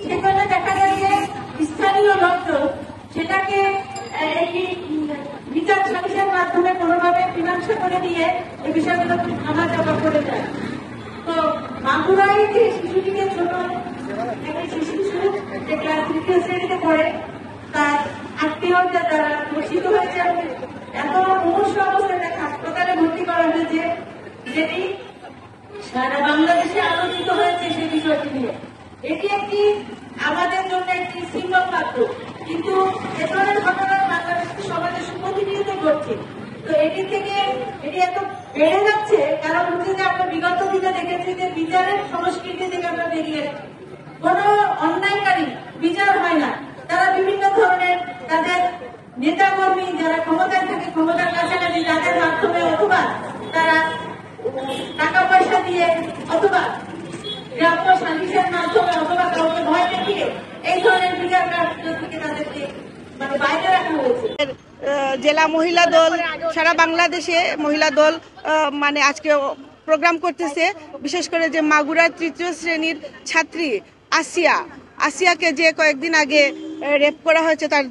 সেখানে দেখা যায় যে স্থানীয় লোকজন সেটাকে এই বিচার সালিসের মাধ্যমে কোনোভাবে মীমাংসা করে দিয়ে এই বিষয়গুলো আমার জমা করে দেয়। তো মাগুরায় যে শিশুটিকে ছোট একটা শিশু যে ক্লাস 3 শ্রেণীতে পড়ে তার আত্মীয়তা দ্বারা ধর্ষিত হয়েছে এবং এত মুমূর্ষু অবস্থায় হাসপাতালে ভর্তি করা হয়েছে, যেটি সারা বাংলাদেশে আলোচিত হয়েছে সেই বিষয়টি নিয়ে। এটি একটি আমাদের জন্য একটি সিঙ্গল মাত্র, কিন্তু এ ধরনের ঘটনা বাংলাদেশের সমাজে সুপ্রতিনিয়ত ঘটছে। তো এটি থেকে এটি এত বেড়ে যাচ্ছে কারণ হচ্ছে যে আমরা বিগত দিনে দেখেছি যে বিচারের সংস্কৃতি থেকে আমরা বেরিয়ে কোনো অন্যায়কারী বিচার হয় না। তারা বিভিন্ন ধরনের তাদের নেতা কর্মী যারা ক্ষমতায় থাকে, ক্ষমতার কাছাকাছি তাদের মাধ্যমে অথবা তারা টাকা পয়সা দিয়ে অথবা গ্রাম্য সালিসের মাধ্যমে অথবা কাউকে ভয় দেখিয়ে এই ধরনের বিচার কার্য থেকে তাদেরকে মানে বাইরে রাখা হয়েছে। জেলা মহিলা দল সারা বাংলাদেশে মহিলা দল মানে আজকে প্রোগ্রাম করতেছে, বিশেষ করে যে মাগুরার 3য় শ্রেণীর ছাত্রী আসিয়াকে যে কয়েকদিন আগে রেপ করা হয়েছে, তার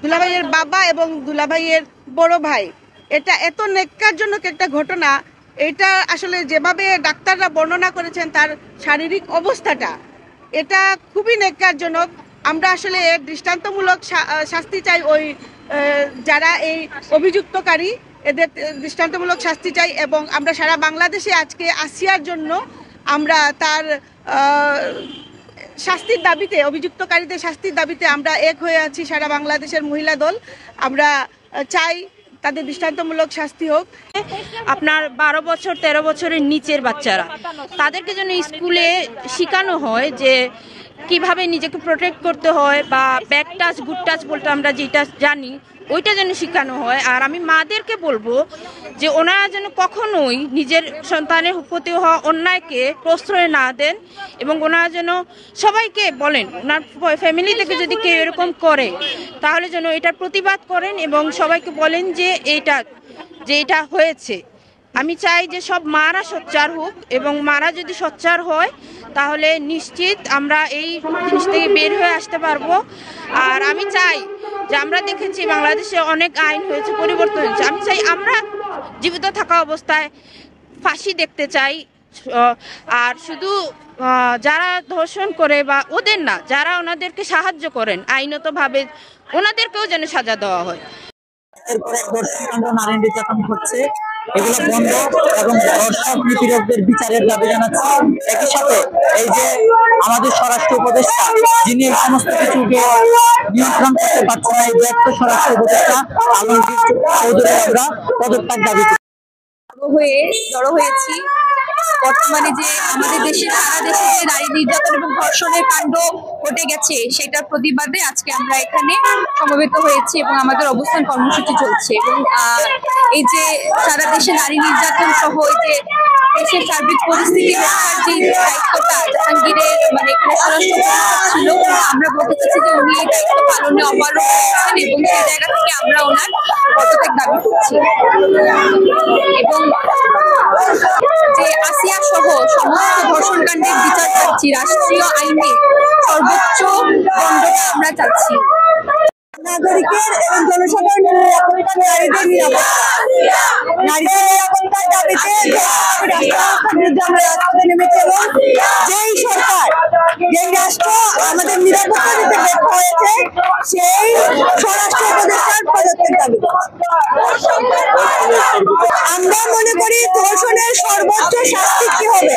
দুলাভাইয়ের বাবা এবং দুলাভাইয়ের বড় ভাই, এটা এত ন্যাক্কারজনক একটা ঘটনা। এটা আসলে যেভাবে ডাক্তাররা বর্ণনা করেছেন তার শারীরিক অবস্থাটা, এটা খুবই ন্যাক্কারজনক। আমরা আসলে এর দৃষ্টান্তমূলক শাস্তি চাই, ওই যারা এই অভিযুক্তকারী এদের দৃষ্টান্তমূলক শাস্তি চাই। এবং আমরা সারা বাংলাদেশে আজকে আসিয়ার জন্য আমরা তার শাস্তির দাবিতে, অভিযুক্তকারীদের শাস্তির দাবিতে আমরা এক হয়ে আছি সারা বাংলাদেশের মহিলা দল। আমরা চাই তাদের দৃষ্টান্তমূলক শাস্তি হোক। আপনার 12 বছর 13 বছরের নিচের বাচ্চারা, তাদেরকে যেন স্কুলে শেখানো হয় যে কিভাবে নিজেকে প্রোটেক্ট করতে হয়, বা ব্যাক টাচ গুড টাচ বলতে আমরা যেটা জানি ওইটা যেন শেখানো হয়। আর আমি মাদেরকে বলবো যে ওনারা যেন কখনোই নিজের সন্তানের প্রতি হওয়া অন্যায়কে প্রশ্রয় না দেন, এবং ওনারা যেন সবাইকে বলেন, ওনার ফ্যামিলি থেকে যদি কেউ এরকম করে তাহলে যেন এটার প্রতিবাদ করেন এবং সবাইকে বলেন যে এটা হয়েছে। আমি চাই যে সব মারা সোচ্চার হোক, এবং মারা যদি সোচ্চার হয় তাহলে নিশ্চিত আমরা এই জিনিস থেকে বের হয়ে আসতে পারবো। আর আমি চাই যে, আমরা দেখেছি বাংলাদেশে অনেক আইন হয়েছে, পরিবর্তন হয়েছে, আমি চাই আমরা জীবিত থাকা অবস্থায় ফাঁসি দেখতে চাই। আর শুধু যারা ধর্ষণ করে বা ওদের না, যারা ওনাদেরকে সাহায্য করেন আইনতভাবে, ওনাদেরকেও যেন সাজা দেওয়া হয়। এরপরে ধর্ষণকাণ্ড, নারী নির্যাতন হচ্ছে, এগুলো বন্ধ এবং ধর্ষক নিপীড়কদের বিচারের দাবি জানাচ্ছি। একই সাথে এই যে আমাদের স্বরাষ্ট্র উপদেষ্টা, যিনি এই সমস্ত কিছুকে নিয়ন্ত্রণ করতে পারছে না, এই ব্যর্থ স্বরাষ্ট্র উপদেষ্টা আলমগীর চৌধুরী আমরা পদত্যাগ দাবি জড়ো হয়েছি। বর্তমানে যে আমাদের দেশের সারা দেশে যে নারী নির্যাতন এবং ধর্ষণের কাণ্ড ঘটে গেছে, সেটার প্রতিবাদে আজকে আমরা এখানে সমবেত হয়েছি এবং আমাদের অবস্থান কর্মসূচি চলছে। এবং এই যে সারা দেশে নারী নির্যাতন সহ এই যে দেশের সার্বিক পরিস্থিতি রক্ষার যে দায়িত্বটা জাহাঙ্গীরের মানে এখানে স্বরাষ্ট্র ছিল, আমরা বলতে চাচ্ছি যে উনি এই দায়িত্ব পালনে অপারগ হয়েছেন, এবং সেই জায়গা থেকে আমরা ওনার পদত্যাগ দাবি করছি। এবং যে আসিয়া সহ সমস্ত ধর্ষণকাণ্ডের বিচার চাচ্ছি, রাষ্ট্রীয় আইনে সর্বোচ্চ দণ্ডটা আমরা চাচ্ছি। নাগরিকের এবং জনসাধারণের নিরাপত্তা, নারীদের নিরাপত্তার দাবিতে আমরা রাজপথে নেমেছি। এবং যেই সরকার, যেই রাষ্ট্র আমাদের নিরাপত্তা দিতে ব্যর্থ হয়েছে, সেই স্বরাষ্ট্র উপদেষ্টার পদত্যাগ দাবি করছি। আমরা মনে করি ধর্ষণের সর্বোচ্চ শাস্তি কি হবে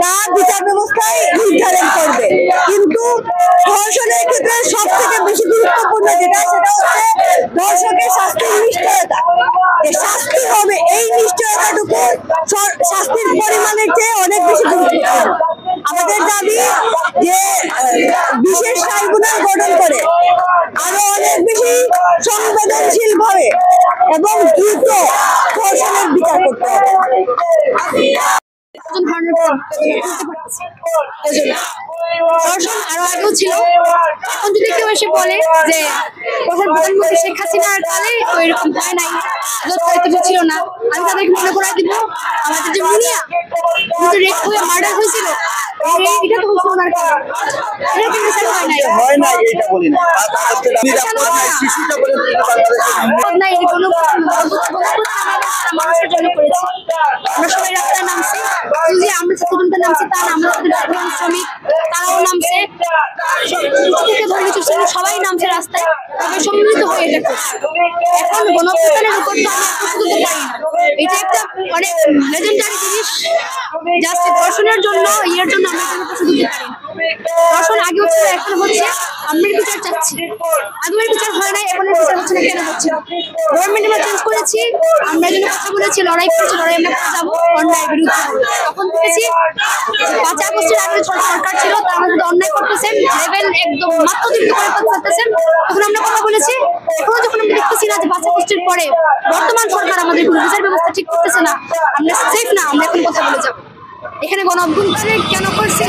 তা বিচার ব্যবস্থায় নির্ধারণ করবে, কিন্তু ধর্ষণের ক্ষেত্রে সব থেকে বেশি গুরুত্বপূর্ণ যেটা, সেটা হচ্ছে ধর্ষকের শাস্তির নিশ্চয়তা। যে শাস্তি হবে এই নিশ্চয়তাটুকু শাস্তির পরিমাণের চেয়ে অনেক বেশি গুরুত্বপূর্ণ। আমাদের দাবি যে বিশেষ ট্রাইব্যুনাল গঠন করে আরো অনেক বেশি সংবেদনশীল ভাবে এবং দ্রুত ধর্ষণের বিচার করতে হবে। ধর্ষণ আরো আগেও ছিল, এখন যদি কেউ এসে বলে যে প্রধানমন্ত্রী শেখ হাসিনার কালে এরকম হয় নাই, হয়তো ছিল না। আমি তাদেরকে মনে করাই দিব আমাদের যে মুনিয়া রেপ হয়ে মার্ডার হয়েছিল, এটা তো হচ্ছে ওনার কারণে, এটা কিন্তু বিচার হয় নাই। এটা বলি না শিশুটা না, এই কোনো মানুষের জন্য করেছি। আমরা সবাই রাস্তায় নামছি, যে আমরা ছাত্রজনতা নামছি, তার আমরা শ্রমিক তারাও নামছে, সবাই নামছে রাস্তায়, তবে সম্মিলিত হয়ে এটা করছে। এখন গণঅভ্যুত্থানের উপর তো আমরা প্রস্তুত পারি না, এটা একটা অনেক লেজেন্ডারি জিনিস, জাস্ট ধর্ষণের জন্য ইয়ের জন্য আমরা কোনো প্রস্তুত পারি না। ধর্ষণ আগেও ছিল, এখন হচ্ছে, আমরা বিচার চাচ্ছি। আগের বিচার হয় না, এখন বিচার হচ্ছে না, কেন হচ্ছে? গভর্নমেন্ট আমরা চেঞ্জ করেছি, আমরা যেন কথা বলেছি, লড়াই করেছি, লড়াই আমরা করে যাবো অন্যায়ের বিরুদ্ধে। তখন দেখেছি 5 আগস্টের আগে সরকার ছিল, তারা যদি অন্যায় করতেছেন, লেভেল একদম মাত্রাতিরিক্ত করে করতেছেন, তখন আমরা কথা বলেছি। এখনো যখন আমরা দেখতেছি না যে 5 আগস্টের পরে বর্তমান সরকার আমাদের কোনো বিচার ব্যবস্থা ঠিক করতেছে না, আমরা সেফ না, আমরা এখন কথা বলে যাবো। এখানে গণ অভ্যুত্থান কেন করছে